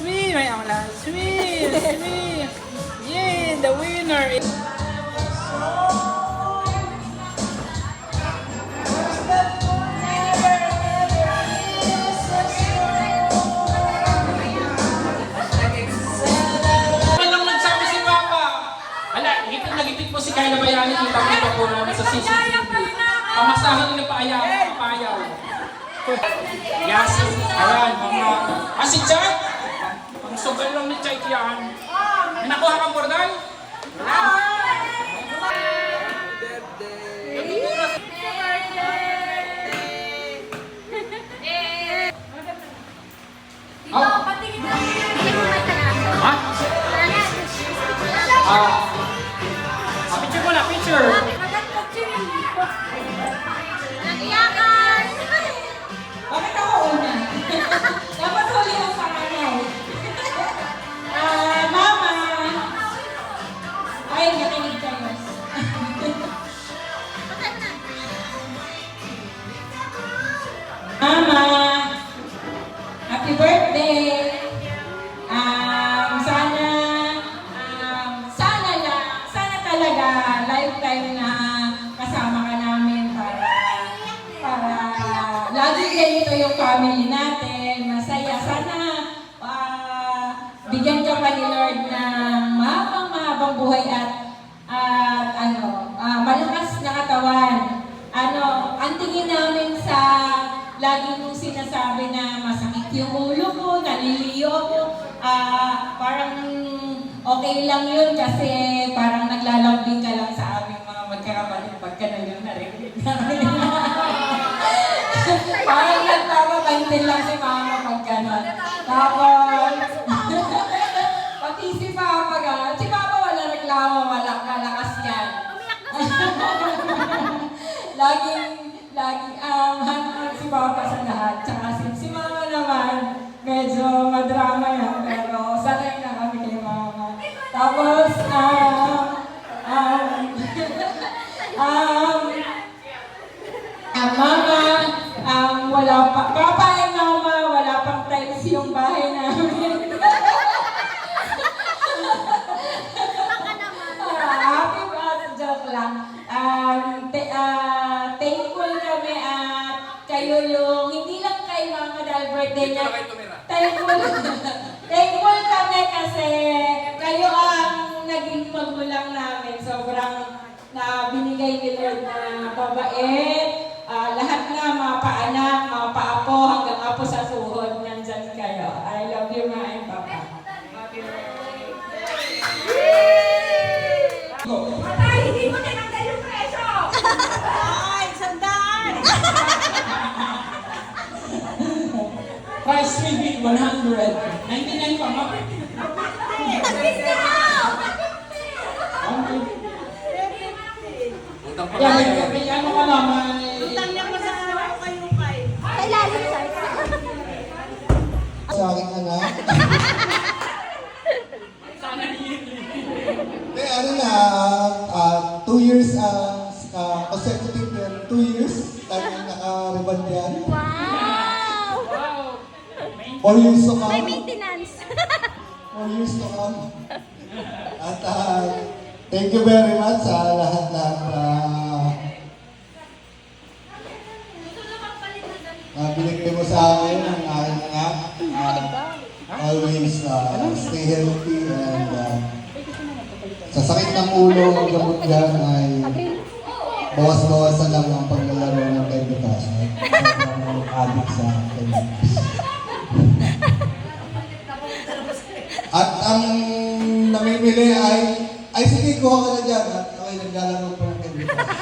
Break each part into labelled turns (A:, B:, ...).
A: Swim! Ay, ang lahat. Swim! Swim! Yay! The winner is... Walang nagsabi si Papa! Ala, nagipit po si Kayla Bayani. Kita po namin sa CCTV. Pamasahan nila paayaw. Paayaw. Yes, ayan, mga... si Chad! Ang sugal lang ni Chad yan. May nakuha kang bordal? Wala. Picture mo na, picture!
B: Bakit ako una? Dapat huli ang panganay. Mama! Ay, nakinig kayo. Mama! Happy birthday! Sana talaga lifetime na kasama ka namin para lagi ganito yung family natin, masaya. Sana bigyan ka pa ni Lord ng mahabang buhay at malakas na katawan. Ang tingin namin sa lagi mong sinasabi na masakit yung ulo ko, naliliyo ako, parang okay lang yun kasi parang naglalambing ka lang sa aming mga magkakapatid pagka na yung narinig namin. Parang nagpapapantin lang si Mama pag gano'n. Tapos, pati si Papa gano'n. Si Papa wala reklamo, wala malakas yan. Laging hanap si Papa sa lahat. Tsaka si Mama naman, medyo madrama yan. Pero sanay na kami kay Mama. Tapos, Mama, wala pa. Papa and Mama, wala pang tiles yung bahay namin. Happy birthday, joke lang. Thankful kami at kayo yung, hindi lang kay Mama dahil birthday niya. Thankful kami kasi kayo ang naging magulang namin. Sobrang na binigay ni Lord na babait. Lahat nga, mga paanak, mga paapo, hanggang apo sa suhod, nandyan kayo. I love you, Ma and Papa. Happy birthday. Patay, hindi mo tinanggal yung presyo! Ay, sandaan!
A: Price limit 100. 99 pa, Ma. May ano ka naman?
B: Utang niya ko sa kayo kay.
C: Ay, lalo sa
D: Sa aking anak. Ano na, 2 years, consecutive yan, 2 years, tayo naka-reband yan.
C: Wow!
D: 4 years to
C: May
D: come.
C: maintenance.
D: 4 years to come. At thank you very much sa lahat-lahat na binigay mo sa akin ng aking anak. Always stay healthy and sa sakit ng ulo, ang gamot dyan ay bawas-bawasan lang ang paglalaro ng Candy Crush. Sobrang addict sa Candy Crush. At ang namimili ay sige, kuha ka na dyan. At ako'y naglalaro pa ng Candy Crush.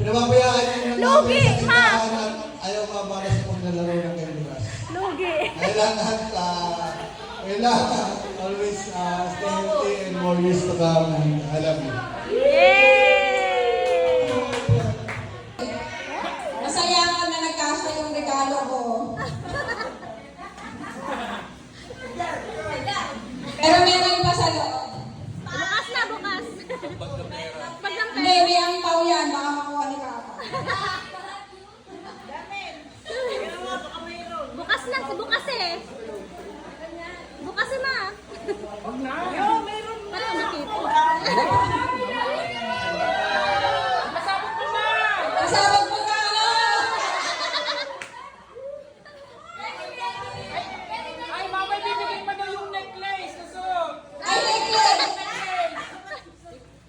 D: Pinababayaan yung
C: Lugi,
D: sa tindahan
C: Ma!
D: at ayaw mabala sa paglalaro ng Candy Crush.
C: Lugi.
D: Kailangan always stay healthy and more years to come, and I love you.
B: Masaya ako na nagkasya yung regalo ko. Pero meron pa sa loob.
C: Bukas na, bukas. Pag ng
B: Hindi, may angpaw yan. Baka makuha ni Papa.
C: Bukas na, bukas eh. Bukas eh, ma.
A: Huwag na.
C: Parang nakita.
A: Masabot mo na.
B: Kasabag mo na ano?
A: Ay, mama, bibigay pa daw yung necklace. Gusto.
B: Ay, necklace!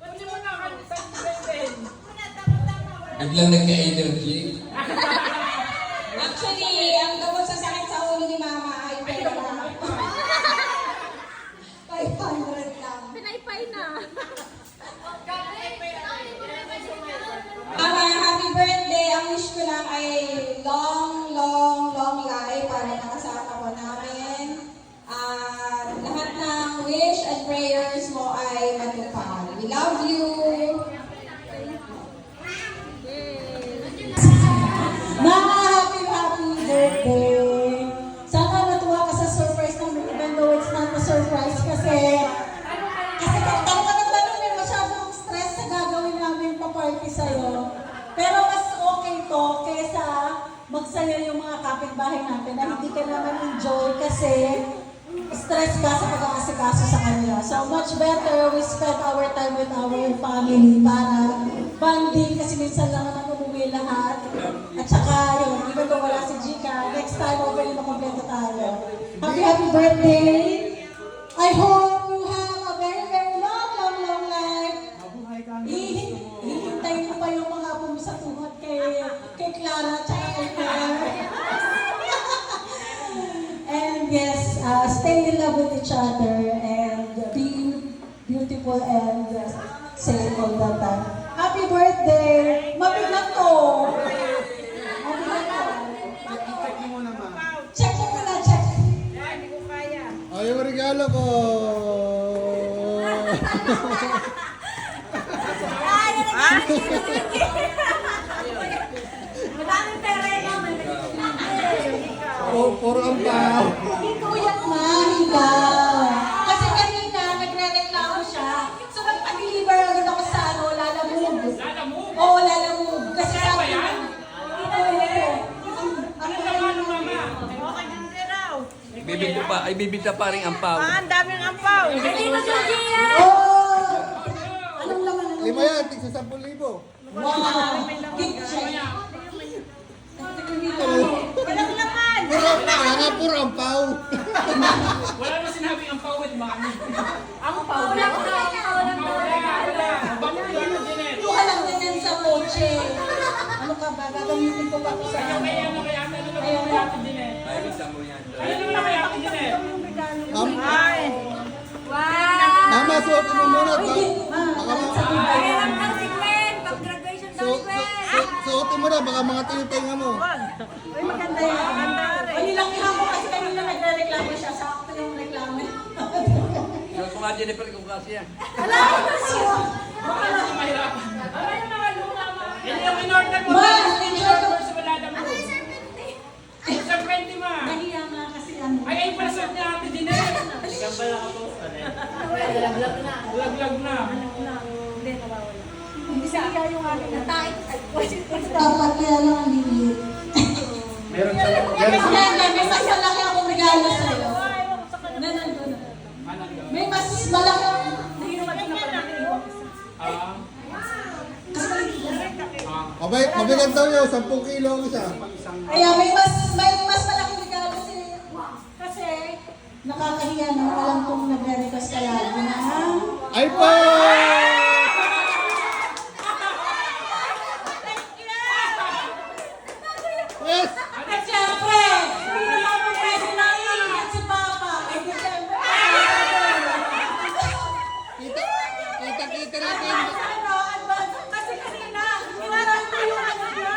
A: Kunin mo na kami sa present.
E: Biglang nagka-energy.
B: Actually, ang gamot sa sakit sa ulo ni Mama ay pera lang. 500 lang.
C: Pinaypay na.
B: Mama, happy birthday! Ang wish ko lang ay long, long, long life para makasama ko namin. Lahat ng wish and prayers mo ay matupad. We love you! Mama, happy birthday! Sana natuwa ka sa surprise namin even though it's not a surprise kasi kung tanong may masyadong stress sa gagawin namin pa-party sa'yo. Pero mas okay to kesa magsaya yung mga kapitbahay natin na hindi ka naman enjoy kasi stress ka sa pag-aasikaso sa kanila. So much better we spend our time with our family para bonding kasi minsan lang naman umuwi lahat. At saka yun, even though wala si Gika, next time okay na makompleto tayo. Happy birthday! I hope you have a very, very long, long, long life. Hihintayin ko pa yung mga apo mo sa tuhod kay Clara at kay Claire. And yes, stay in love with each other and be beautiful and safe all the time. Happy birthday! Mabigat to! Mabigat to. Check mo muna, check.
D: Ay, yung regalo ko!
C: Madaming tereno.
D: Puro ang tao.
B: Kuya Mahigaw. Kasi kanina, nagre-reklamo siya. So, nagpa-deliver agad ako sa Lalamove.
A: Lalamove?
B: Oo, Lalamove. Kasi
A: Kaya ba
B: sabi
A: yan? Ano naman ng mama?
E: Bibita pa rin ang pao.
F: Ang daming ampaw.
C: Dito, Georgia.
B: Oo! Anong laman? Anong
D: Lima yan, tig sa 10,000.
B: Wow! Kitchen.
F: Walang laman.
D: Puro ang pao.
A: Wala na sinabing ang pawit, mami.
C: Ang paula ko na.
A: Wala. Bakit yun na, Jeanette?
B: Kuha lang din yan sa kotse. Ano ka ba? Gagamitin ko pa ito sa
A: Kaya kaya na kaya ano na kaya kaya ako, Jeanette?
E: Ay, isa mo yan.
A: Ano na kaya ako, Jeanette?
F: Ay.
D: Mama, suotin mo muna.
C: Kailan ng si Gwen? Pag-graduation daw ni Gwen.
D: Suotin mo na, baka mga tinga mo.
B: Ay, maganda yan. Maganda rin. Nilangihan ko kasi kanina nagre-reklamo siya. Sakto yung reklamo.
E: Yung mga Jennifer kung kasi yan.
B: Wala ko kasi yun.
A: Kasi mahirapan. Ano yung mga luma, ma? Yan yung in-order mo.
B: Ma,
A: In-order mo sa Balada mo. Sa 20, ma.
B: Nahiya nga kasi ano.
A: Ay, ay, pala sa niya, Ate Jeanette. Laglag na.
B: Dapat kaya lang ang liit.
D: Meron
B: May mas malaki akong regalo sa'yo. Na nandun. May mas malaki akong...
D: Mabigat daw yun, 10 kilo ang isa.
B: Kaya may mas malaking regalo kasi nakakahiya na alam kong nagre-request ka lagi na
D: iPhone! Yes!
B: At syempre, hindi naman mo pwede na iingat si Papa. Eh, di syempre,
D: Kita natin.
B: ano, advance. Kasi kanina, inaral ko yung ano niya.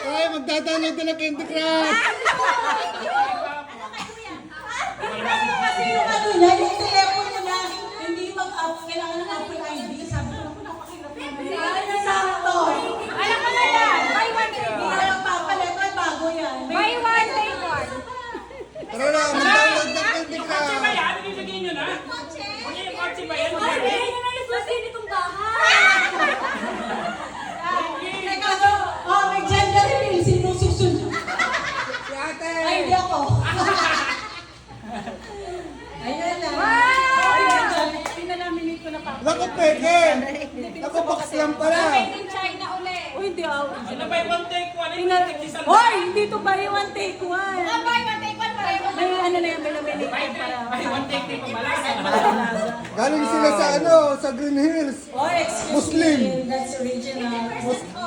D: Ay, magdadaloy na ng Candy Crush!
B: Kasi yung ano niya, yung telepono niya.
D: Naku, peke! Naku, box lang pala!
C: Made in China uli.
F: Uy, hindi ako.
A: Ano ba yung one take one? Ano yung take isang
F: Hoy, hindi to buy one take one.
C: Ah, buy one, take one, pareho
F: May ano na yan, may namili para.
A: Ay, one take take pamalasan.
D: Galing sila sa sa Green Hills.
B: Oh, excuse
D: Muslim.
B: me. That's original.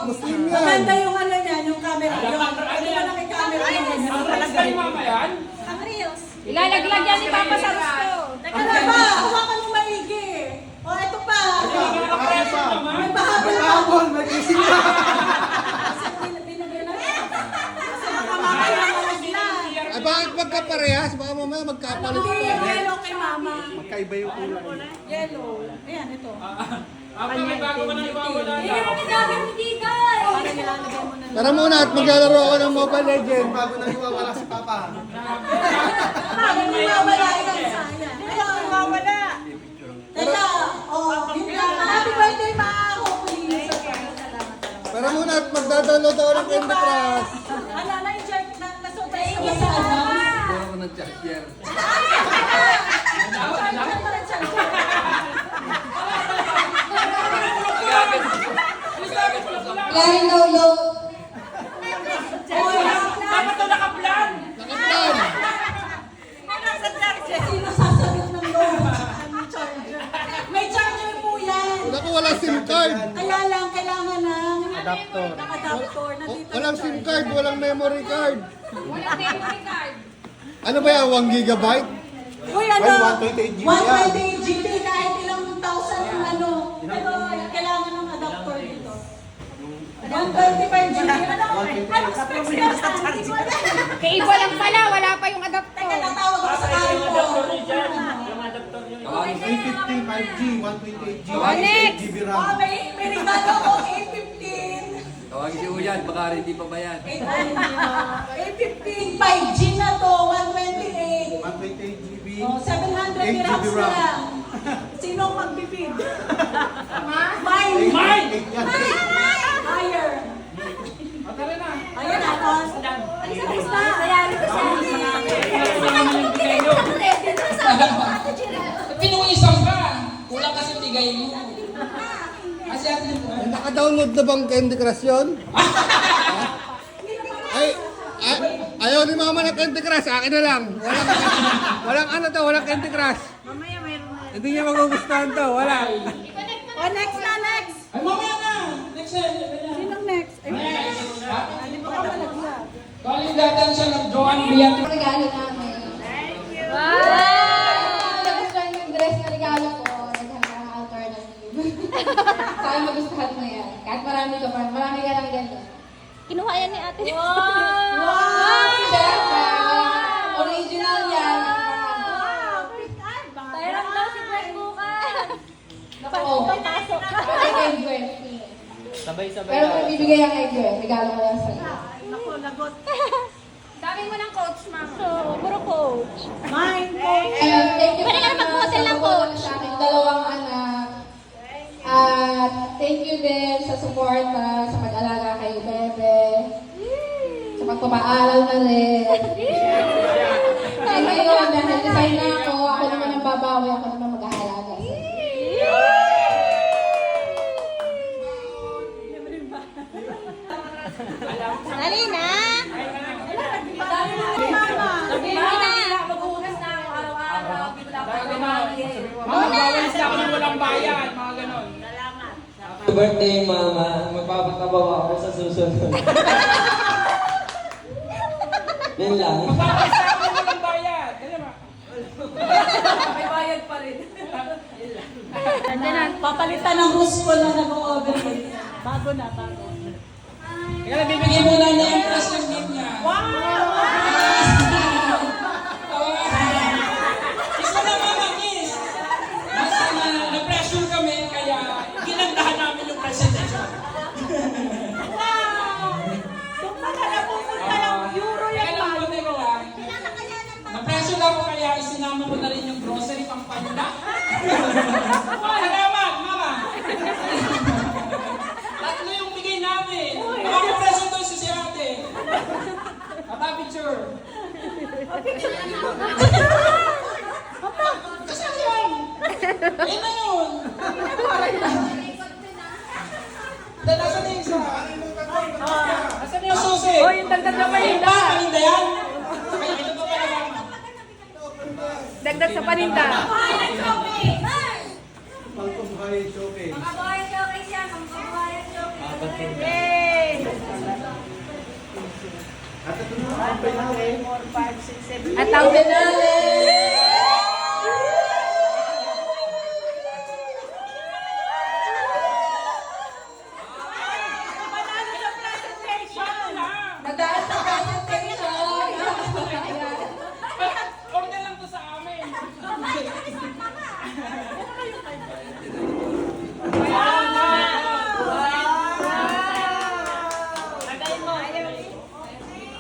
D: Muslim yan.
F: Maganda yung ano niya, yung camera. Yung ano ba lang yung camera niya?
A: Ang rice kay mama yan?
C: Ang reels. Ilalaglag yan ni Papa sa gusto.
F: Ano ba? Hawakan mo maigi. O, ito pa.
A: Nakapreso naman.
F: May bahabol pa.
D: Habol, may kising ka.
F: Binigyan na. Kasi baka mamaya malaglag.
D: Ay, bakit magkaparehas? Baka mamaya magkapalit
F: Hindi,
D: pa.
F: yellow kay mama.
D: Magkaiba yung kulay.
F: Yellow. Ayan, ito.
A: Ako may bago ko nang iwawala
C: Hindi
A: na.
C: naman nagagawin ni Digay.
F: Para nilalagay mo na.
D: Tara muna at maglalaro ako ng Mobile Legends. Bago nang iwawala si Papa.
F: Paano mawawala yan? Sayang. Ayun, mawawala. Teka, yung happy birthday, ma. Hopefully.
D: Tara muna at magda-download ako ng Candy Crush.
F: Ano, na-enjoy, na-surprise
C: Thank
F: ka
C: you
F: sa
C: so
F: ano?
C: much.
E: Meron ko ng charger.
B: Laring download.
A: Dapat ito nakaplan.
D: Nakaplan.
F: Sino sasagot ng load? May charger po yan.
D: Naku, walang SIM card.
F: Kaya lang, kailangan ng adapter. Nandito
D: Walang SIM card, walang memory card.
C: Walang memory card.
D: Ano ba yan? 1 gigabyte?
F: Uy, ano?
D: 128 GB
F: 128 GB kahit ilang thousand yung ano. Pero kailangan ng adapter dito. 125 GB. Anong specs ka? Hindi ko alam.
C: Kay iba lang pala, wala pa yung adapter.
F: Teka, natawag ako sa kain ko.
A: Yung adapter yun.
D: 350 5G, 128 GB,
C: Oh, next.
D: 8 GB
F: Oh,
D: RAM.
F: may regalo ko, 815.
E: Tawagin si Uyan, baka ready pa ba yan?
F: 815, 5G na to, 128.
D: 128 GB.
F: Oh, 700
D: 8 GB
F: grams na
D: RAM.
F: lang. Sino ang magbibid? Mine!
A: Mine!
F: Higher!
A: Tara na.
F: Ayan, Atos.
C: Alis na. Sayari ko siya.
A: Pinuisang ka. Kulang kasi tigay mo. Kasi atin
D: Ay, naka-download na bang Candy Crush yun? Ayaw ni Mama ng Candy Crush, akin na lang. Walang ano to, walang Candy Crush.
F: Mamaya mayroon na.
D: Hindi niya magugustuhan to, wala.
F: Oh, next na, next!
A: Ay, mamaya na. Next year.
F: Sinong next? Ay, hindi pa ka malaglag.
A: Kaling datan siya ng Joan Biat.
G: Regalo namin. Nagustuhan yung dress na regalo ko. Naghanap ng alternative. Sana magustuhan mo yan. Kahit marami ka lang ganito.
C: Kinuha yan ni ate.
G: Siyempre, original yan.
C: Tayang daw si Gwen bukas.
G: Oo. Kay Gwen. Pero kung bibigay yan kay Gwen, regalo ko yan sa'yo.
F: Naku, lagot.
C: Sabi mo ng coach, ma'am. So, puro coach.
F: Mine, coach.
G: And thank you
C: Pwede ka na mag-hotel ng coach.
G: sa aking dalawang anak. At thank you din sa suporta, sa pag-alaga kay Bebe. Sa pagpapaaral na rin. Thank you, dahil design na ako naman ang babawi, ako naman mag-aalaga sa'yo.
C: Dali na. Dali na. Maghuhugas na ako araw-araw.
A: Mama, bawalis na ako ng walang bayan. Mga ganon.
H: Happy birthday, Mama. Magpapatabaw ako sa susunod. Yan lang.
A: Bawalis na ako ng walang bayan. Dali ba?
F: May bayad pa rin. Papalitan ng rules ko na nag-overhead. Bago na, bago.
A: Kaya bibigyan muna niya yung crush ng gift niya. Kiss mo na, Mama, kiss. Mas na-pressure kami, kaya ginandahan namin yung presentation.
F: Doon pala napupunta ng euro yan,
A: Kaya lang
F: man.
A: po, teka lang. Na-pressure ako, kaya isinama ko na rin yung grocery pang panda. Salamat, Mama. Tatlo yung bigay namin. Mga presyo doon si ate. Papa picture. Kasi yan. Ayun na yun. Nasa na yung isa? Nasa na yung susi?
C: Oh, yung dagdag na paninda.
A: Paninda yan? Ay, ito pa pala.
C: Dagdag sa paninda.
F: Pangkabayan showcase!
E: Pangkumbahay showcase.
F: Pangkabayan showcase yan! Pangkabayan showcase!
C: Yay! At ang finale!
G: Nadaan sa presentation.
A: Order lang to sa amin.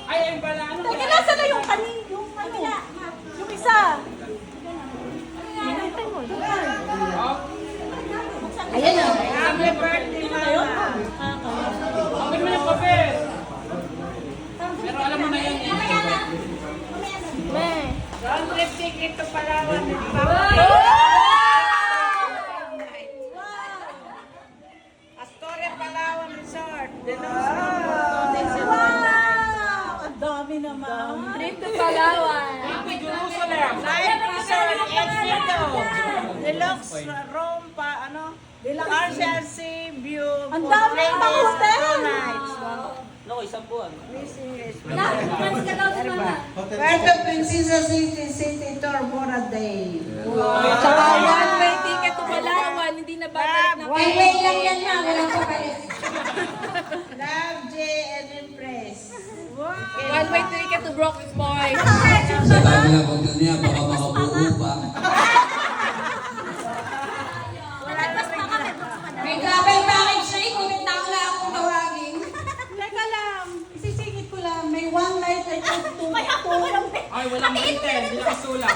A: Ay, ayun pala. Ano
F: Teka, nasa na yung kanin? Yung ano? Yung isa!
G: Ayan na.
C: Happy birthday, Mama!
A: Amin mo yung papel. Pero alam mo na yan eh.
C: Round trip ticket to Palawan. Astoria, Palawan Resort.
F: Wow! Ang dami naman!
C: Trip to Palawan.
A: Happy Jerusalem.
C: Live Resort Exido. Deluxe room pa, ano? Partial sea view.
F: Ang dami naman hotel!
C: 2 nights. Wow.
I: Puerto Princesa City Tour for a day.
C: Saka one-way ticket to Palawan. Hindi na babalik na.
G: Highway lang yan na. Walang kapalit.
I: Love, J, and Impress.
C: One-way ticket to Broken Point.
E: Sa dami na pagdal niya, baka makabuo pa.
G: May travel package na ikulit na wala akong tawagin.
F: Teka lang, isisingit ko lang, may one night ay two.
A: Ay, walang bitin. Hindi nakasulat.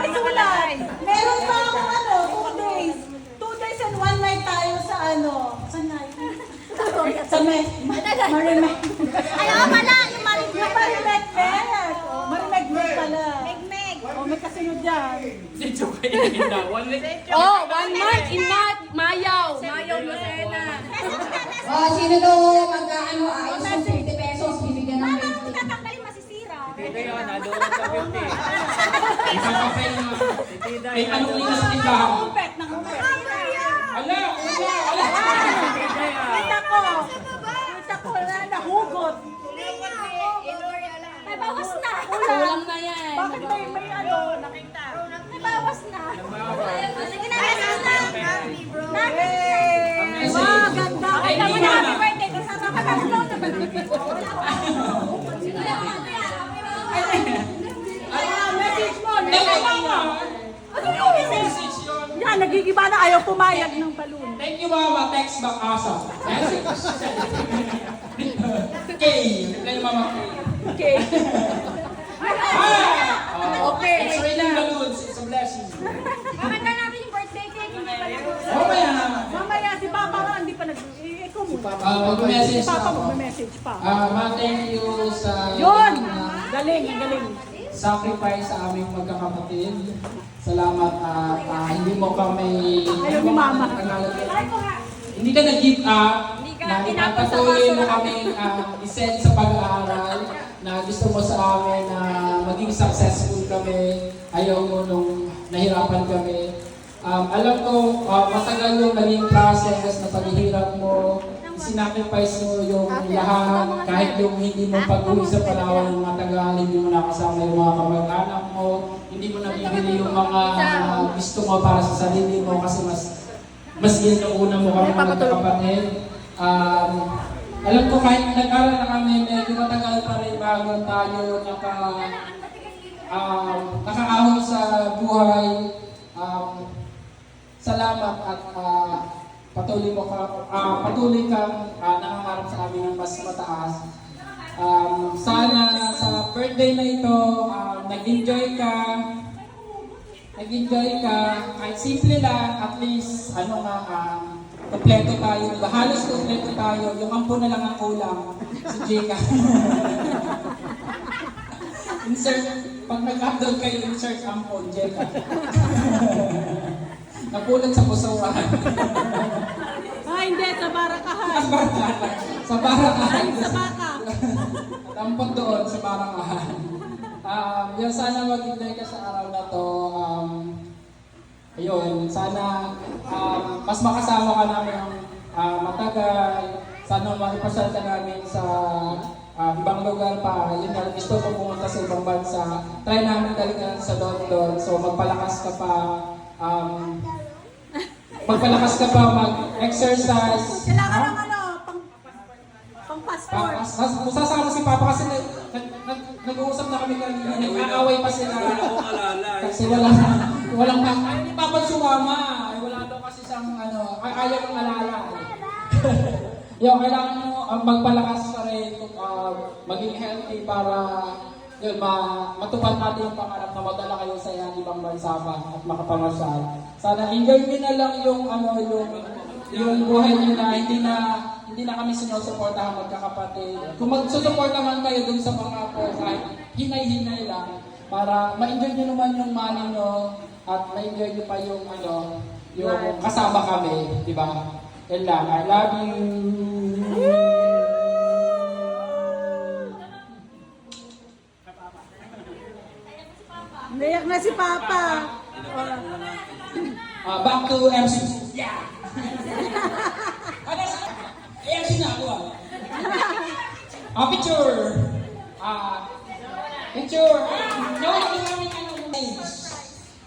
F: Sulay. Meron pa akong ano, 2 days. 2 days and 1 night tayo sa ano. Saan na yun? Sa Marimek.
C: Ayaw pala, yung
F: Yung Marimek, Meg. Oh, Marimek pala.
C: Meg.
F: Oh, may kasunod dyan.
A: Si Chukay na hinda. 1 week.
C: Oh, 1 month in Mayaw. Mayaw, Lucena.
G: O, sino daw mag-ano, ayos ng 50 pesos, bibigyan ng 50.
F: Tatanggalin masisira.
A: Isang papel na. May anong linas sa tindahan.
F: Umpet, nangupet.
A: Ala! Ala!
F: Kita ko. Kita ko na nahugot. May bawas na.
C: Kulang na yan.
F: Bakit may ano? Nakita. May bawas na. Sige na, bawas na. Hey! Wow, ganda.
A: Ay,
F: Ay,
A: hindi
F: naman,
A: na.
F: happy birthday. Kasama ka na. Flow na ba? Ay, message mo.
A: Nagkakama!
F: Ano yun?
A: Message yun.
F: Yan, nagigiba na ayaw pumayag ng balloon.
A: Thank you, Mama. Text back asa. K. Reply ni Mama K.
F: Okay.
A: Okay. It's raining balloons. It's a blessing.
F: Bakit na natin yung birthday cake? Hindi pa nag-
A: Mamaya.
F: Mamaya, si Papa nga hindi pa nag... Ikaw muna.
A: Mag-message
F: Si Papa
A: ako.
F: mag-message pa.
A: Ma, thank you sa
F: Yun! Galing, galing.
A: sacrifice sa aming magkakapatid. Salamat at hindi mo kami...
F: Ayaw ni Mama.
A: Hindi ka nag-give up.
C: ka
A: Na
C: pinapasama
A: ipagpatuloy mo
C: sa
A: kami isend sa pag-aaral na gusto mo sa amin na maging successful kami. Ayaw mo nung nahirapan kami. Alam ko, matagal yung naging process na paghihirap mo. Sinacrifice mo yung lahat, kahit yung hindi mo pag-uwi sa Palawan ng matagal, hindi mo nakasama yung mga kamag-anak mo, hindi mo nabibili yung mga gusto mo para sa sarili mo kasi mas inuuna mo kami mga kapatid. Alam ko kahit nag-aral na kami, medyo matagal pa rin bago tayo nakakaahon sa buhay. Salamat at patuloy kang nangangarap sa amin ng mas mataas. Sana sa birthday na ito, nag-enjoy ka, kahit simple lang, at least, kompleto tayo, diba? Halos kompleto tayo, yung ampo na lang ang kulang, si Jeka. Insert, pag nag-upload kayo, insert ampon, Jeka. Napulot sa busawan.
C: Hindi, sa barakahan.
A: Sa barakahan.
C: Sa baka.
A: Tampot doon sa barakahan. Yun, sana mag-ignay ka sa araw na to. Ayun, sana mas makasama ka namin ng matagal. Sana maipasal ka namin sa ibang lugar pa. Yun nga, gusto ko pumunta sa ibang bansa. Try namin talaga sa London. So magpalakas ka pa. Magpalakas ka pa, mag-exercise.
C: Kailangan ng pang passport.
A: Sasama si Papa kasi nag-uusap na kami kanina. Nag-aaway pa sila. Kasi walang hindi Papa sumama. Wala daw kasi siyang ayaw ng alala. Yung kailangan mo magpalakas pa rin, maging healthy para yun, matupad natin yung pangarap na magdala kayo sa ibang bansa pa at makapamasyal. Sana enjoy nyo na lang yung buhay nyo na hindi na kami sinusuportahan magkakapatid. Kung magsusuporta man kayo dun sa mga po, kahit hinay-hinay lang, para ma-enjoy nyo naman yung money nyo at ma-enjoy nyo pa yung kasama kami, di ba? Yan lang, I love you!
C: Nayak na si Papa.
A: Back to MC. Yeah! MC na ako picture! Picture! No,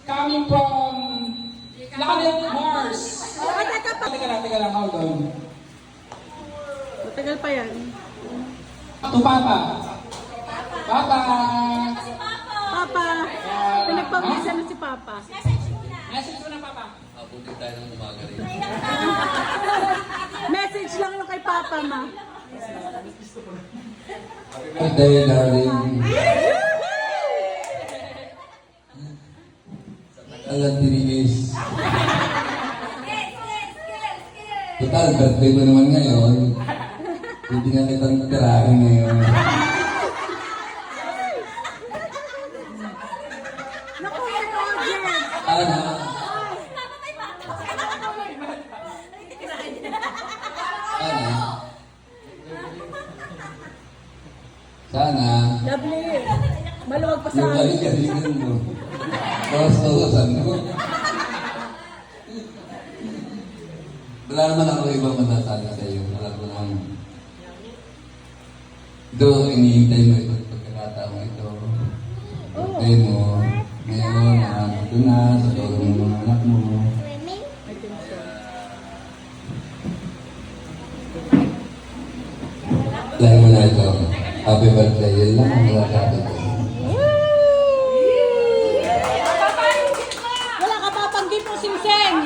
A: coming from Planet Mars. Teka lang, hold on.
C: Matagal pa yan.
A: To Papa. Papa!
C: Papa, pinagpawisan na si Papa.
A: Message mo na, Papa.
E: Mabuti tayo ng umaga rin.
C: Message lang yung kay Papa, ma.
E: Good day, darling. Alam tiniis. Total, birthday mo naman ngayon. Hindi nga kitang tirahin ngayon.
C: Naku, yung audience.
E: Sana. Sana.
C: Lovely. Maluwag pa sa
E: Yung
C: amin.
E: galing-galingan mo. Bawas-bawasan mo. Wala naman ako ibang masasabi sa iyo. Wala ko naman. Do, iniintay mo itong pagkakataong ito. Birthday mo. Ngayon, ito na, sa lolo ng mga anak mo. Dahil mo na ito. Happy birthday. Yan lang ang masasabi ko.
C: Wala ka papanggit mo, Sing-Sing.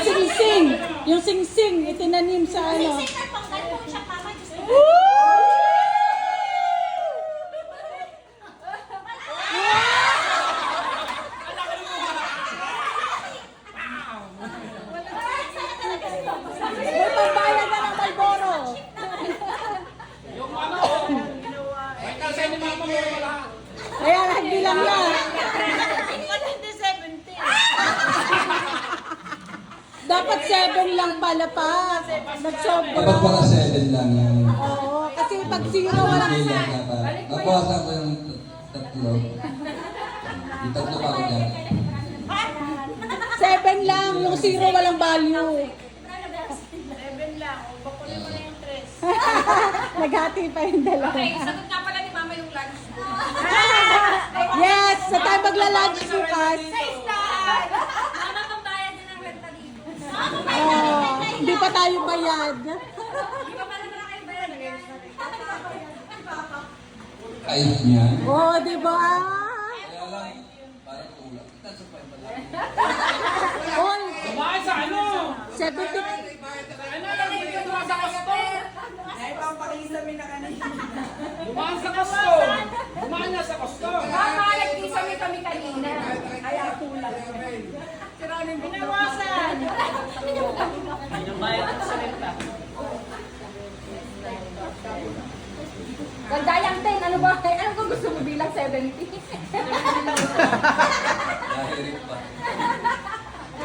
C: Sing-Sing. Yung Sing-Sing, itinanim sa ano. May pambayan na ng Malboro. Kaya nagbilang na. Dapat 7 lang pala pa. Nagsobra.
E: Dapat pala 7 lang yan.
C: Oo, kasi pag 0 walang
E: Hindi lang dapat. Nabawasan ko yung tatlo. Yung tatlo pa ako dyan.
C: 7 lang, yung 0 walang value. Naghati pa yung dalawa.
F: Okay, sagot nga pala ni Mama yung lunch.
C: Yes, sa tayo magla-lunch bukas.
F: Mama, pambayad din ng renta dito.
C: Hindi pa tayo bayad.
F: Di ba pala na kayo bayad?
E: Ayos niya.
C: Oo, di ba?
E: Kaya lang, parang kulang. That's a point pala.
C: Oy,
A: Dumaan sa
C: 70.
A: Dumaan sa kasto! Dumaan sa kasto! Dumaan na sa kasto!
F: Mama, nagkisami kami kanina. Kaya kulang.
C: Binawasan.
G: Gandayang 10, ano ba? Ano kung gusto mo bilang 70?
E: Dahil pa.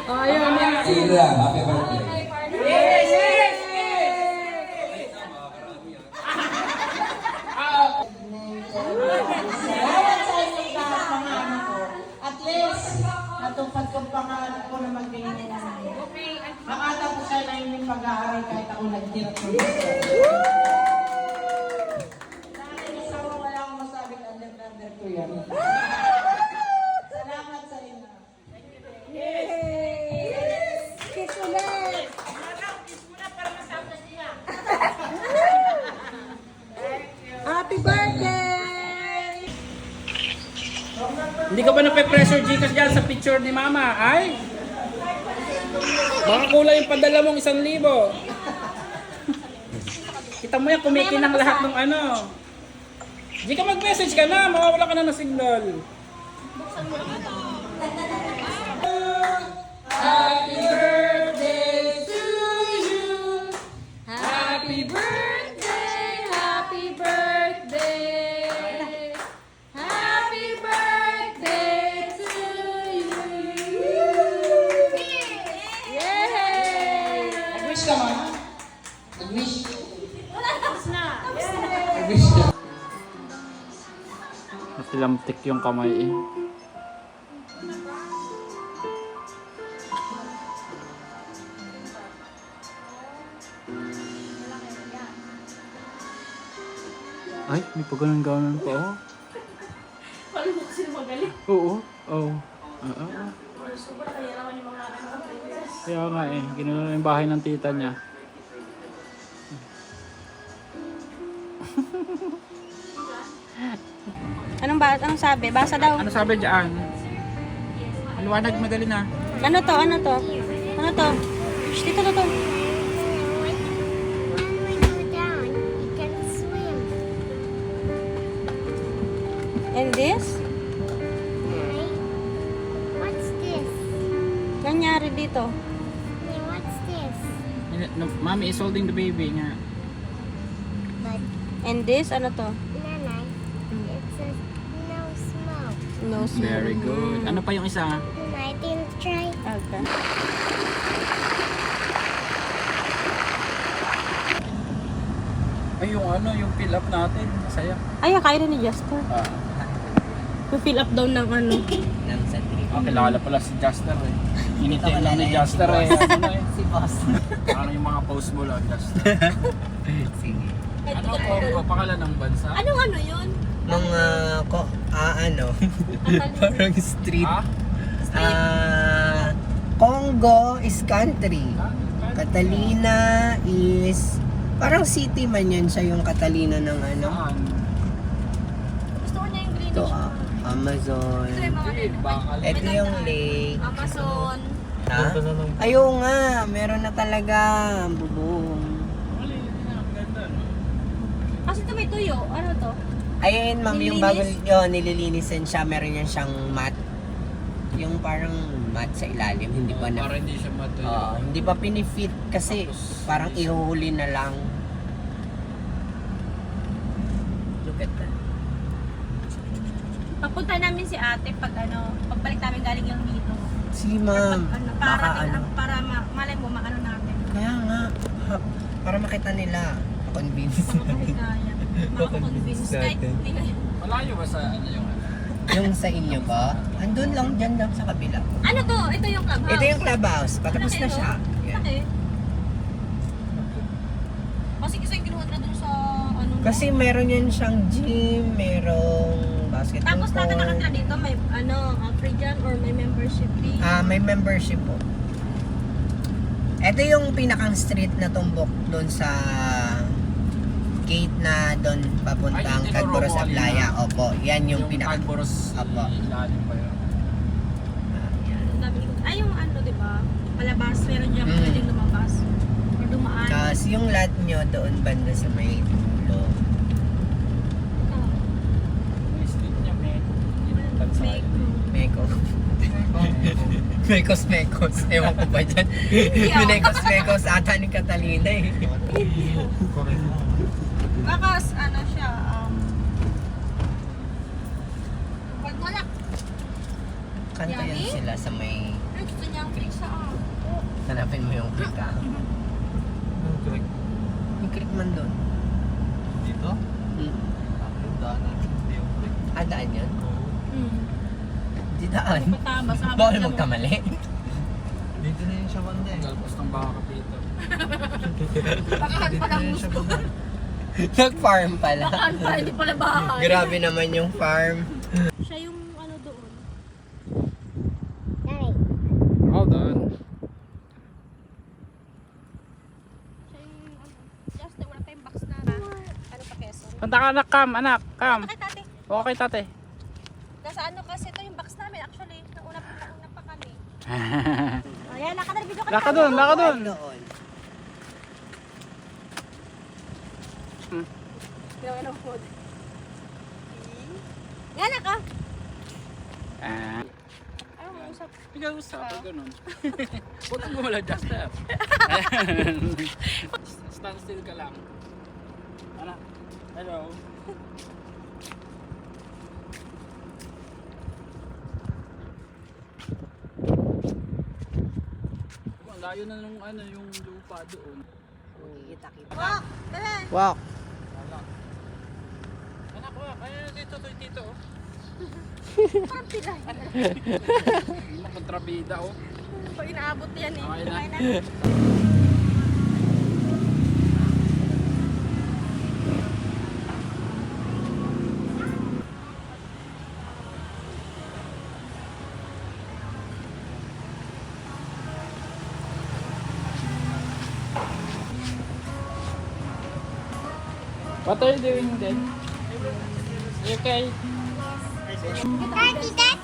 G: Ayun na.
E: Sige lang, happy birthday.
I: Salamat sa inyong lahat mga ano ko. At least, natupad kong pangarap ko na maging makatapos na yung pag-aaral kahit ako nagtirap ng gusto. Dahil isa mo wala akong masabing under ko yan. Salamat sa inyo.
G: Kiss ulit!
C: Happy birthday!
A: Hindi ka ba nape-pressure Gcash dyan sa picture ni Mama? Ay? Baka kulang yung padala mong 1,000. Kita mo yan, kumikinang lahat ng ano. Di ka mag-message ka na, mawawala ka na ng signal. Happy birthday to you.
G: Happy birthday! Happy birthday! Happy birthday to you! Yay!
A: Nag-wish ka, Ma? Nag-wish?
E: Wish ka.
A: Natilamtik yung kamay eh. Ay, may paganon-ganon pa oh.
G: Paano mo kasi magaling?
A: Oo. Oo. Kaya nga eh, ginano yung bahay ng tita niya.
C: Anong sabi? Basa daw.
A: Ano sabi dyan? Liwanag, madali na.
C: Ano to? Ano to? Ano to? Shh, dito to. And this?
J: What's this?
C: Nangyari dito?
J: Hey, what's this?
A: Mommy is holding the baby nga.
J: But
C: And this? Ano to?
J: Nanay, it says no smoke.
C: No smoke.
A: Very good. Ano pa yung isa?
J: I didn't try.
C: Okay.
A: Ay, yung ano, yung fill up natin. Masaya.
C: Ay, kaya rin ni Juster. Fill up daw ng ano.
A: Ah, kilala pala si Juster eh. Initin lang ni Juster eh. Ano na eh.
I: Si boss.
A: Ano yung mga post mo lang, Juster?
I: Sige.
A: Ano Congo? Pangalan ng bansa?
G: Anong ano yun?
I: Mga ano, parang street.
A: Ah?
I: Congo is country. Catalina is parang city man yan siya yung Catalina ng ano.
A: Saan?
G: Gusto ko niya yung green.
I: Ito Amazon.
G: Ito yung mga
A: Bakal.
I: Ito yung lake.
G: Amazon.
I: Ha? Ayaw nga, meron na talaga. Bubong.
G: Kasi ito may tuyo. Ano to?
I: Ayun ma'am, yung bago yun, nililinisan siya. Meron yan siyang mat. Yung parang mat sa ilalim. Hindi pa na.
A: Para hindi siya matuyo.
I: Hindi pa pinifit kasi parang ihuhuli na lang. Look at that.
G: Papunta namin si ate pag ano, pagbalik namin galing yung dito.
I: Si ma'am,
G: Ano,
I: baka
G: para,
I: ano.
G: para malay mo maano namin.
I: Kaya nga, para makita nila. Convince.
G: Makakaya. Makakonvince. Kahit hindi kayo.
A: Malayo ba sa ano yung ano?
I: Yung sa inyo ba? Andun lang, dyan lang sa kabila.
G: Ano to? Ito yung clubhouse.
I: Ito yung clubhouse. Patapos na siya. Yan.
G: Laki. Kasi kinuha na dun sa ano.
I: Kasi meron yan siyang gym, merong basketball
G: Tapos natin
I: court.
G: nakatira dito, may ano, free dyan or may membership fee.
I: May membership po. Ito yung pinakang street na tumbok doon sa gate na doon papuntang
A: Ay,
I: Cagboros
A: Tino
I: Aplaya. Opo, yan yung pinaka.
A: Cagboros
I: Apo.
A: ilalim pa yun.
G: Ang dami ko- Ay, yung ano, di ba? Palabas, meron dyan
I: Mm.
G: pwedeng lumabas. Or dumaan.
I: Tapos yung lot nyo doon banda sa may dulo.
A: May street niya, may
G: May
I: Meko. Mekos. Ewan ko ba dyan? Mekos ata ni Catalina eh.
G: Baka ano siya,
I: Kanta yan sila sa may
F: Gusto niya ang pizza ah.
I: hanapin mo yung creek ah. Yung creek man doon.
H: Dito? Yung daanan. Hindi yung break.
I: Ah, daan yun?
F: Hmm.
I: Di daan.
F: Patama sa
I: Bawal magkamali.
H: Dito na yung siya banda eh.
A: Galpos ng baka dito.
F: Bakahan pa lang gusto.
I: Nag-farm pala.
F: Bakahan pa, hindi pala bahay.
I: Grabe naman yung farm.
F: Siya yung ano doon.
A: Hold on.
F: Siya yung just wala pa yung box na ano pa keso.
A: Punta ka anak, Cam, anak, Cam.
F: Okay, tate.
A: Okay, tate.
F: Nasa ano kasi ito yung box namin actually. Nauna pa kami. Ayan, nakadal video ka.
A: Laka doon, laka doon.
I: Doon.
F: Gawin ng food. Yan ako.
A: Ah.
F: Ayaw mo usap.
A: Ikaw usap, ganun. Huwag kang gumalaw, just step. Stand still ka lang. Anak, hello. Ang layo na nung ano, yung lupa doon.
F: Walk! Dali!
I: Walk.
A: Anak, wak, ayun dito, dito.
F: Parang pilay.
A: Mga kontrabida, oh.
F: Pag inaabot yan eh.
A: Okay na.
F: Okay na.
A: What are you doing then? You okay?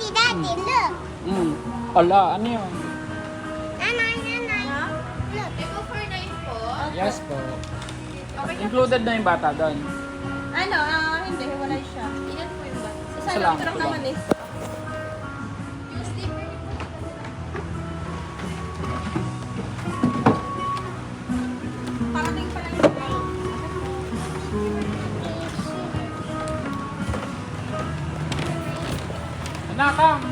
J: Daddy, look.
A: Ala, ano yun?
J: Nanay.
A: Yes po. Included na yung bata doon.
F: Ano? Hindi. Hiwalay siya. Ilan po yung ba? Isa
A: Isa
F: lang.
A: lang,
F: Ito lang
A: ito lang.
F: naman eh. Parating pa lang.
A: Anak, come!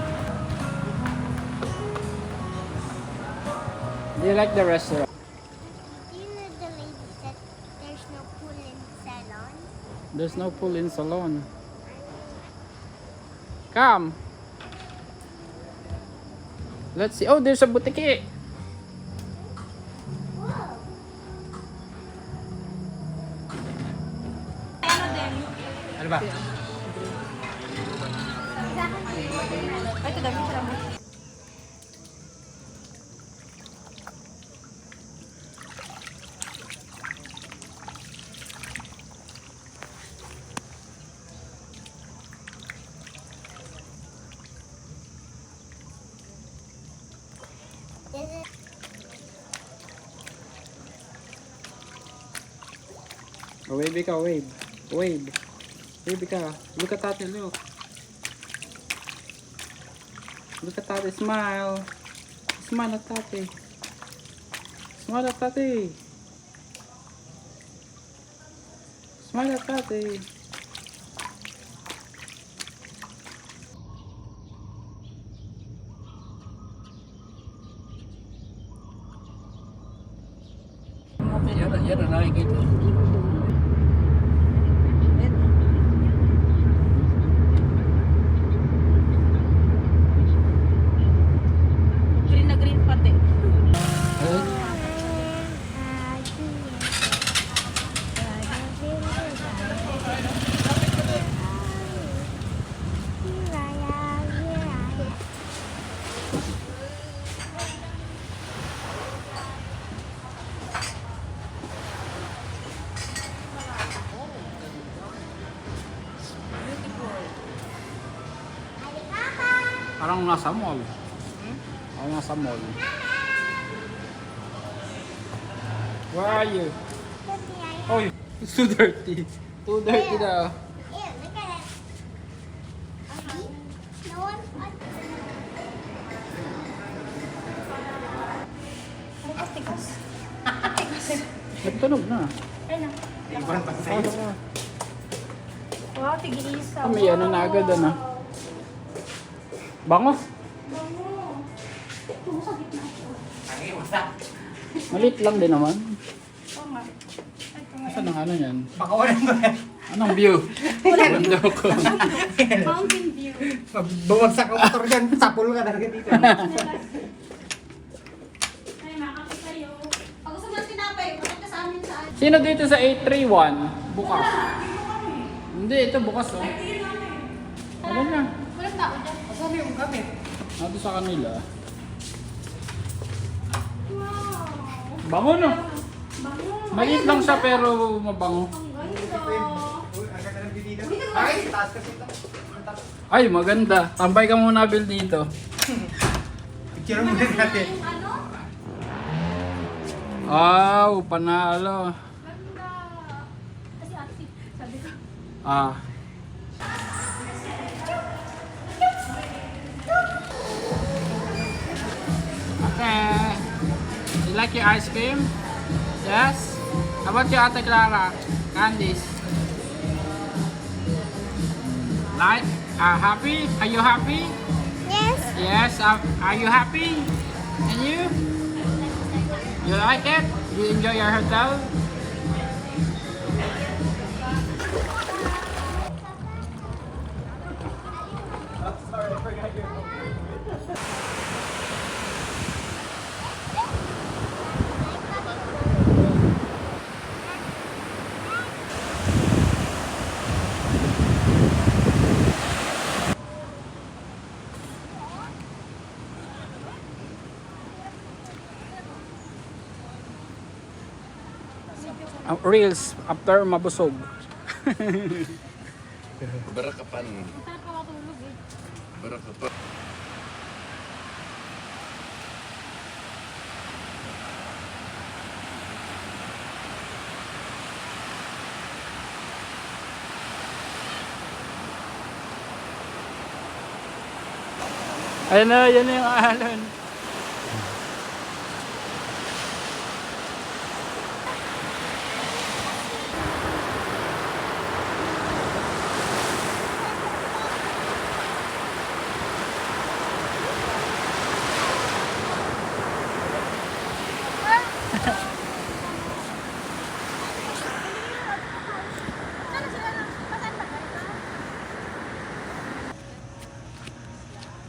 A: Do you like the restaurant?
J: Do you know the lady said there's no pool in the salon?
A: There's no pool in salon. Come! Let's see. Oh, there's a boutique. Ano ba?
F: Ay, ito dami siya naman.
A: Oh, wave ka, wave. Wave. Wave ka. Look at Tate, look. Look at Tate, smile. Smile at Tate. Smile at Tate. Smile at Tate. Yan ang nakikita.
F: Green na green pati.
A: Parang nasa mall. Parang nasa mall. Where are you? Oh, it's too dirty. Too dirty daw.
J: Ew, look at it. Okay. No one.
A: Nagtunog na.
F: Wow, tig-isa.
A: May ano na agad, ano? Bangos. Maliit lang din naman. Saan ang ano yan?
I: Pakawalan mo yan.
A: Anong view? Walang ko.
F: Mountain view.
I: Bumagsak ang motor dyan, sapul ka talaga dito.
F: Ay, makakit kayo. Pag gusto mo ng tinapay, bakit ka sa amin saan?
A: Sino dito sa 831? Bukas. Hindi, ito bukas oh. Ano na?
F: Walang tao dyan.
I: Kasama yung gamit.
A: Nato sa kanila.
F: Wow.
A: Bango no?
F: Bango.
A: Maliit lang siya pero mabango.
F: Ang ganda.
I: Ay, taas kasi ito.
A: Ay, maganda. Tambay ka muna, Bill, dito.
I: Picture mo din natin.
F: Yung ano?
A: Wow, panalo.
F: Ganda. Kasi active. Sabi ko.
A: Ah. Okay. You like your ice cream? Yes? How about your Ate Clara? Candies? Like? Happy? Are you happy?
J: Yes.
A: Yes. Are you happy? And you? You like it? You enjoy your hotel? Reels after mabusog.
E: Barakapan. Barakapan.
A: Ayun na, yan na yung alon.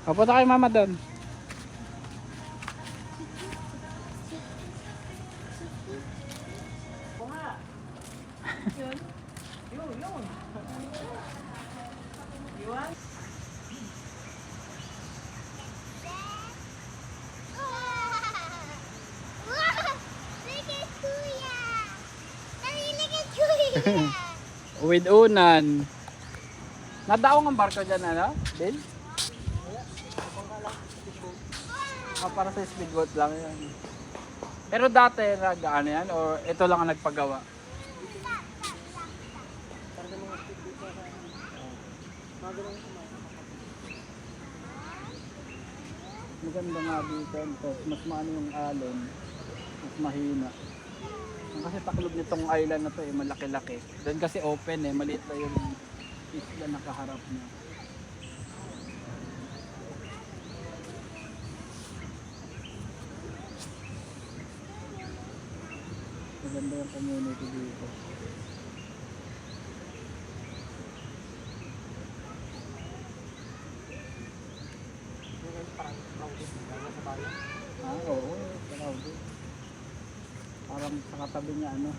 A: Papunta kay mama doon. With unan. Nadaong ang barko dyan, ano? Din? Para sa speedboat lang yan. Pero dati, ano yan? O ito lang ang nagpagawa? Maganda nga dito. Mas maano yung alon. Mas mahina. Kasi taklob nitong island na to eh, malaki-laki. Doon kasi open eh, maliit na yung isla nakaharap niya. Maganda yung community dito. Ah, oo, crowded. Parang sa katabi niya ano.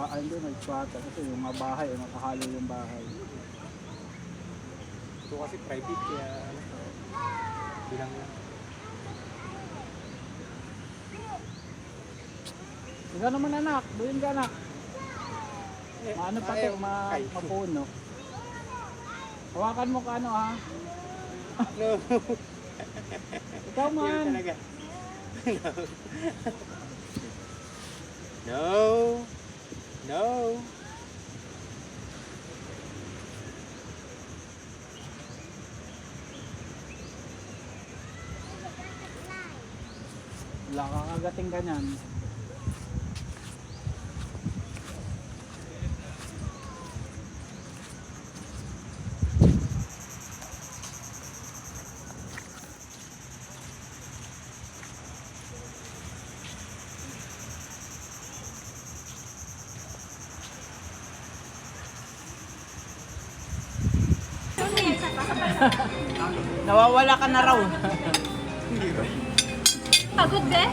A: Ay hindi, nag-squatter kasi yung mga bahay, nakahalo yung bahay.
H: Ito kasi private kaya bilang
A: Ikaw naman anak, doon ka anak. Maano pa ito, mapuno. Hawakan mo ka ano ha?
H: no.
A: Ikaw man.
H: Talaga. No. No.
A: Wala kakagating ka niyan.
C: Nawawala ka na raw.
F: Pagod be?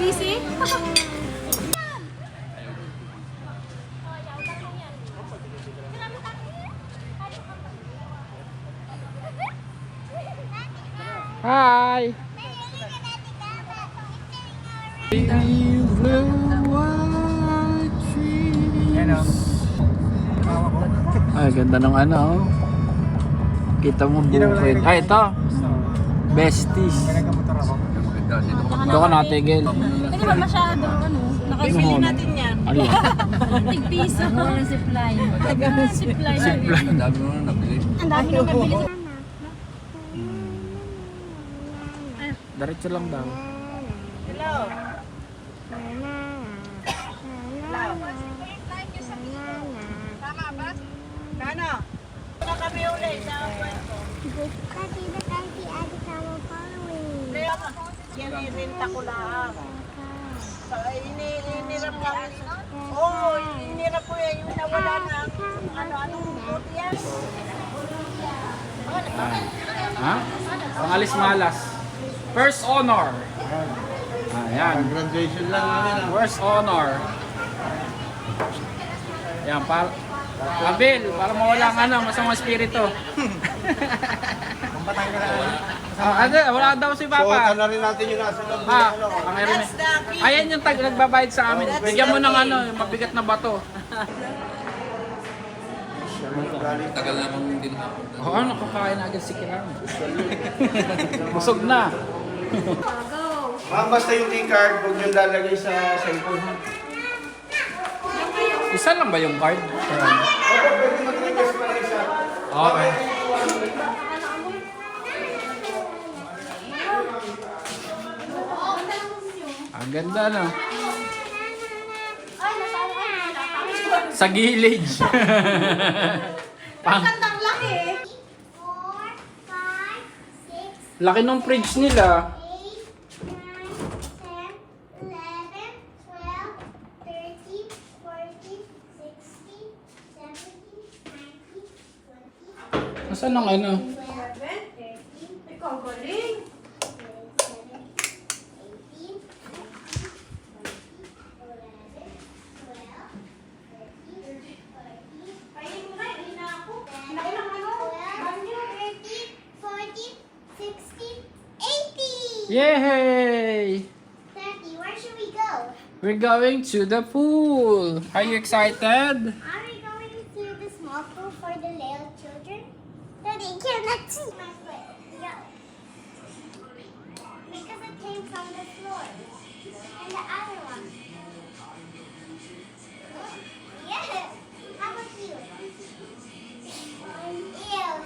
F: Busy?
A: Hi! Ay, ganda ng ano. Oh. Kita mo bukid. Ay, ito. Besties. Ito ka natigil.
F: Hindi ba masyado, ano?
C: Bibili natin yan.
A: Ano?
F: Tig-piso. Zipline. Zipline.
E: Ang dami mo na nabili.
F: Ang dami nang nabili.
A: Diretso lang daw.
C: Hello. Nana. Na kami ulit sa kwento. Yan irinta ko lang. Iniram lang. Oo, iniram ko yan. Yung nawala na. Ano-anong buti yan.
A: Ha? Pangalis malas. First honor. Ayan.
D: Graduation lang namin.
A: First honor. Ayan, para Abil, para mawala ang ano, masamang espiritu. Ano, wala daw si Papa.
D: na rin natin yung nasa loob.
A: Ang meron eh. Ayan yung nagbabayad sa amin. Bigyan mo ng ano, yung mabigat na bato.
E: Tagal na akong hindi nakapunta.
A: Oo, nakakain agad si Kiram. Busog na.
D: Ma'am, basta yung e-card, huwag nyo lalagay sa cellphone.
A: Isa lang ba yung card?
D: Opo, pwede mag-request pa rin isa.
A: Okay. Ang ganda no? Sa gilid. Pang
F: Ang laki.
A: laki ng fridge nila. 8, 9, 10, 11, 12, 13, 14, 16, 17, 19, 20. Nasaan ang ano?
F: Ikaw galing.
A: Yay!
J: 30. Where should we go?
A: We're going to the pool. Are you excited?
J: Are we going to the small pool for the little children? Daddy, cannot see my foot. Go. Because it came from the floor. And the other one. Yeah. How about you? Ew. Ew.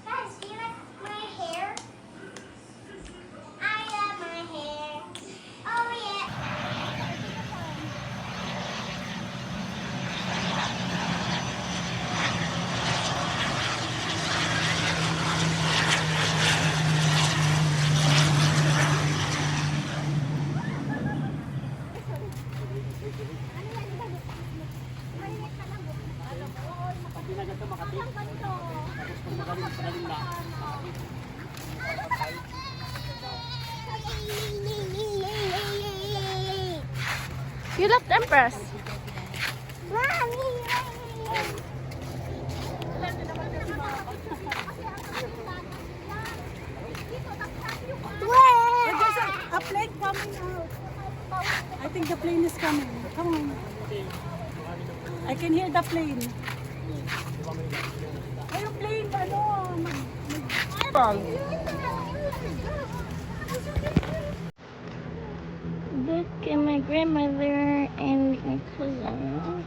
J: Guys, do you like my hair? I love my hair. Oh yeah.
F: You left Empress.
C: There's a plane coming out. I think the plane is coming. Come on. I can hear the plane. Ay, yung plane, ano?
J: Look at my grandmother and my cousin.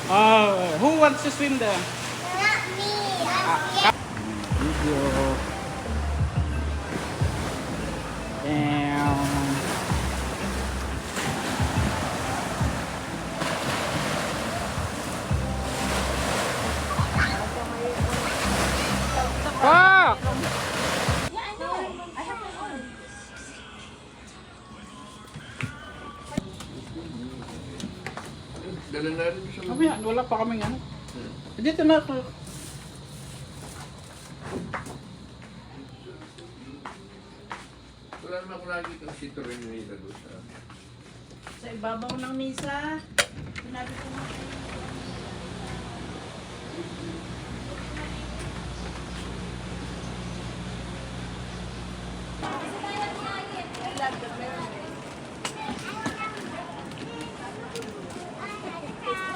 A: Who wants to swim there?
J: Not me. I'm scared.
A: Video. Damn. Fuck! Mamaya, wala pa kaming ano. Dito na ako.
E: Wala naman ako lagi itong sitorin na ilago sa...
F: Sa ibabaw ng misa. Sinabi ko nga.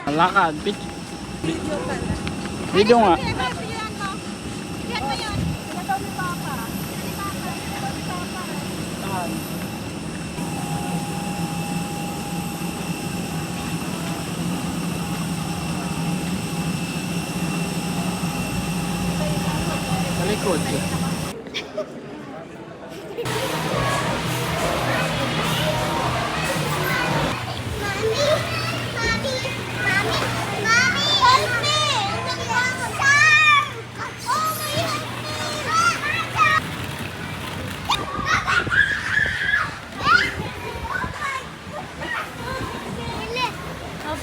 A: Lakad. Video nga. Sa likod.
J: Mommy, help me! Oh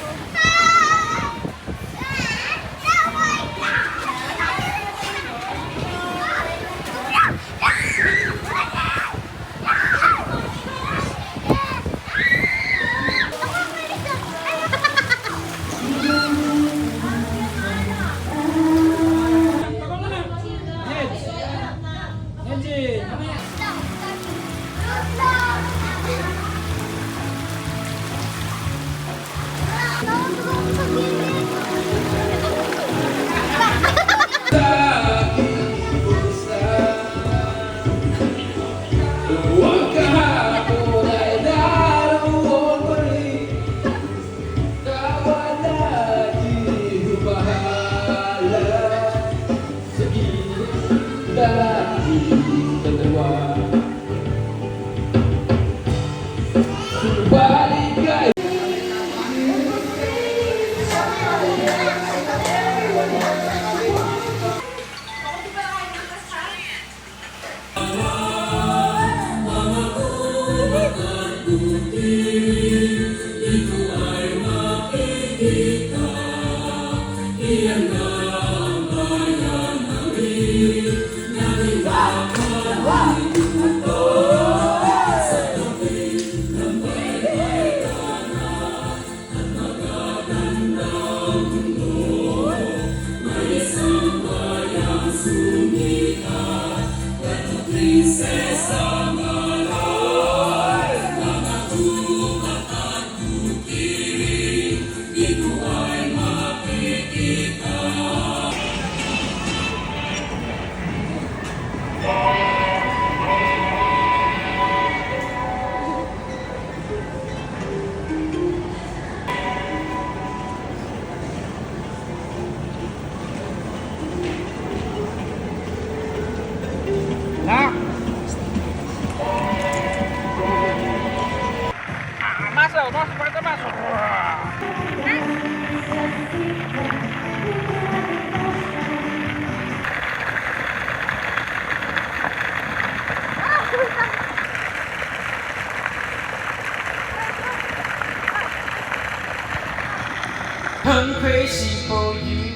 H: I'm crazy for you,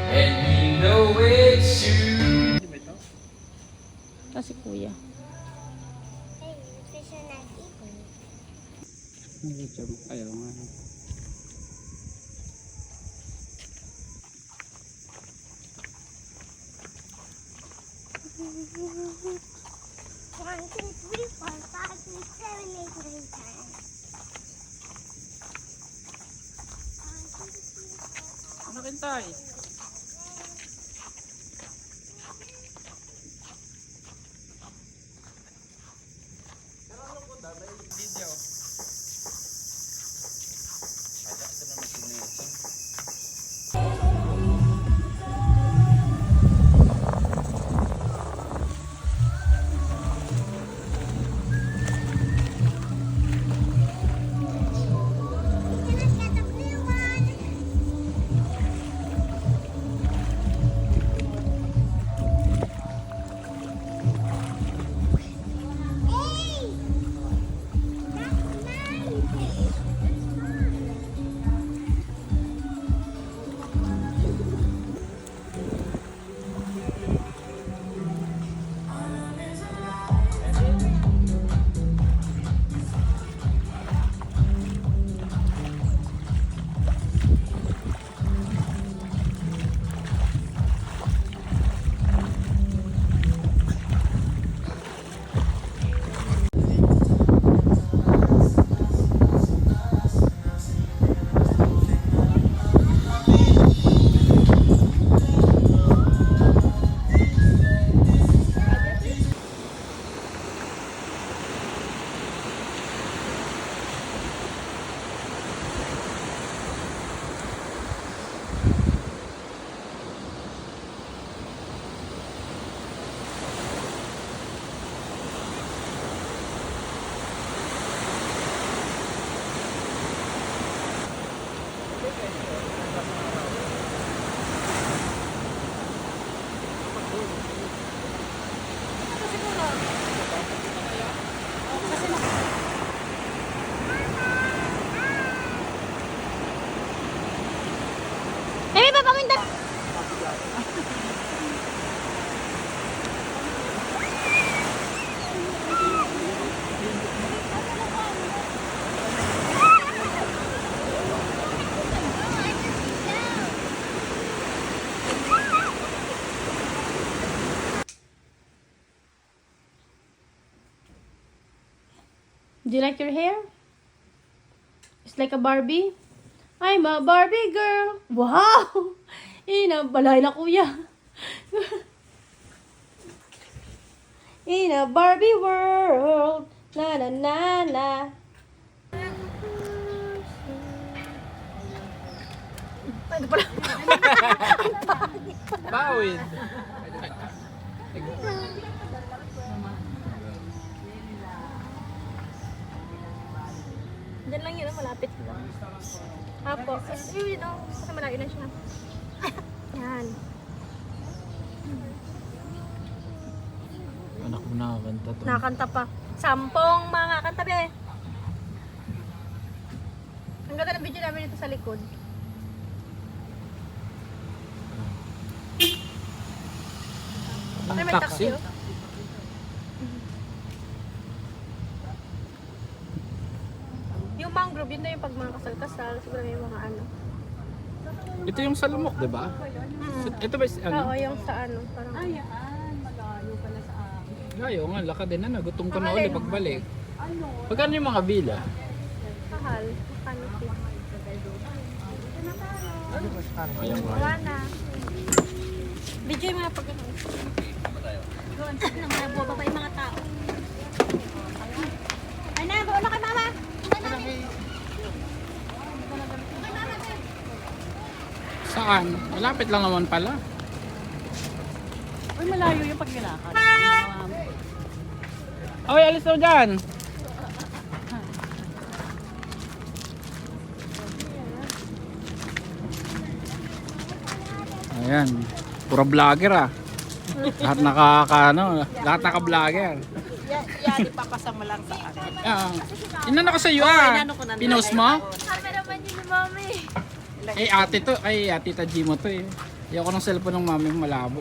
H: and you know it's true.
C: Kasi kuya.
J: Hey, fish are not eating.
A: Ayaw nga.
J: One, two, three, four, five, six, seven, eight, nine, 10.
A: Ano kintay? Video.
C: Do you like your hair? It's like a Barbie? I'm a Barbie girl. Wow! Balay na kuya. In a Barbie world. Na na na na. Ay, pala.
A: Bawid.
C: Diyan lang yun, malapit lang. Apo. Yun, kasi malayo na siya. Yan.
A: Anak mo nakakanta to.
C: Nakakanta pa. 10 mga kanta be. Ang ganda ng video namin dito sa likod. Ay, may taxi. Oh. Yung mangrove, yun na yung pag mga kasal-kasal. Siguro may mga ano.
A: Ito yung salumok, di ba? Ito ba ano?
C: Oo, yung sa ano. Parang...
F: Malayo pala sa amin.
A: Ayaw nga, laka din na. Gutom ko na ulit pagbalik. Pagkano yung mga bila?
C: Mahal. Makano siya.
A: Ayaw nga.
C: Wala na. Video yung mga pag-ano. Doon, sabi ng mga buwaba pa yung mga tao. Ay na, buo na kay mama.
A: Saan? Malapit lang naman pala.
F: Uy, malayo yung paglakad.
A: Oy, alis daw dyan! Ayan, puro vlogger ah. Lahat lahat naka-vlogger.
F: Yan, ipapasama lang sa akin.
A: Inano ko sa iyo ah.
F: inano ko na
A: Pinost mo?
C: Camera man yun ni mami.
A: Tita G mo to eh. Ayoko ng cellphone ng mami mo malabo.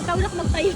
C: Ikaw na magtayo.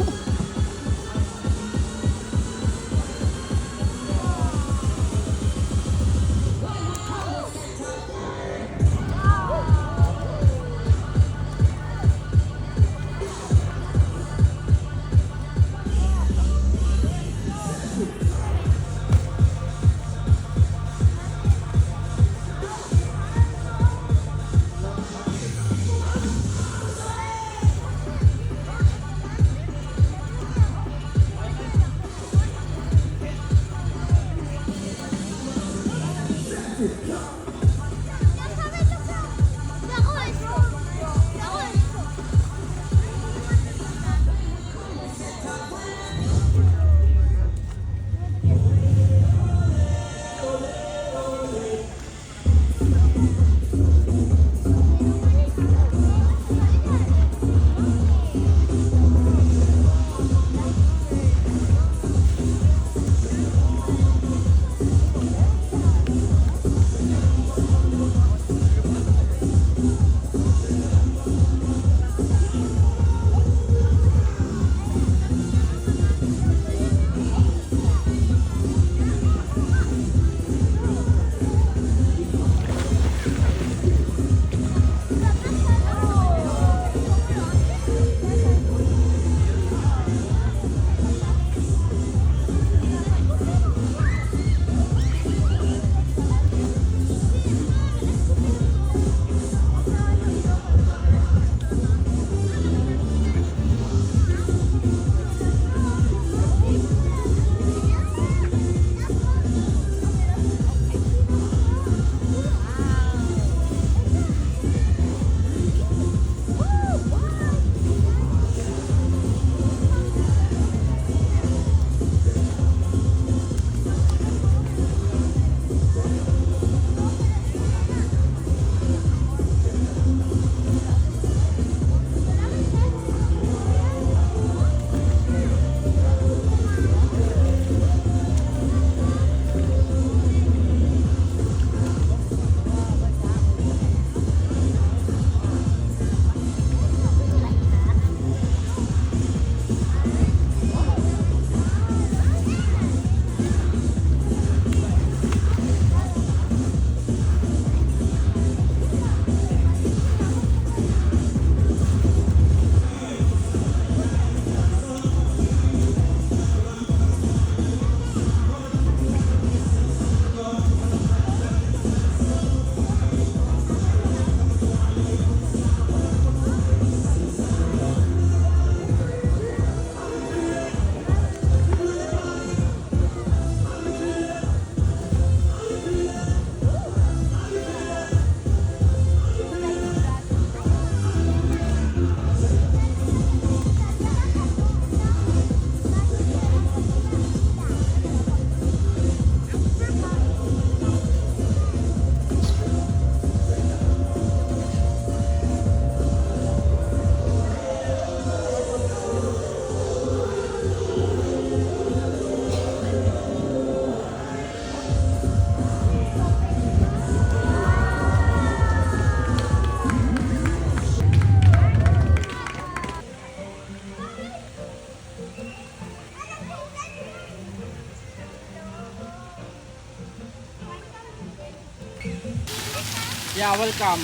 H: Yeah, welcome.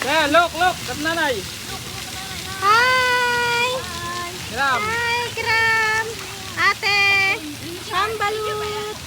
H: Yeah, look, that's nanay.
C: Hi!
H: Gram.
C: Hi, Kram! Ate! Sambalut!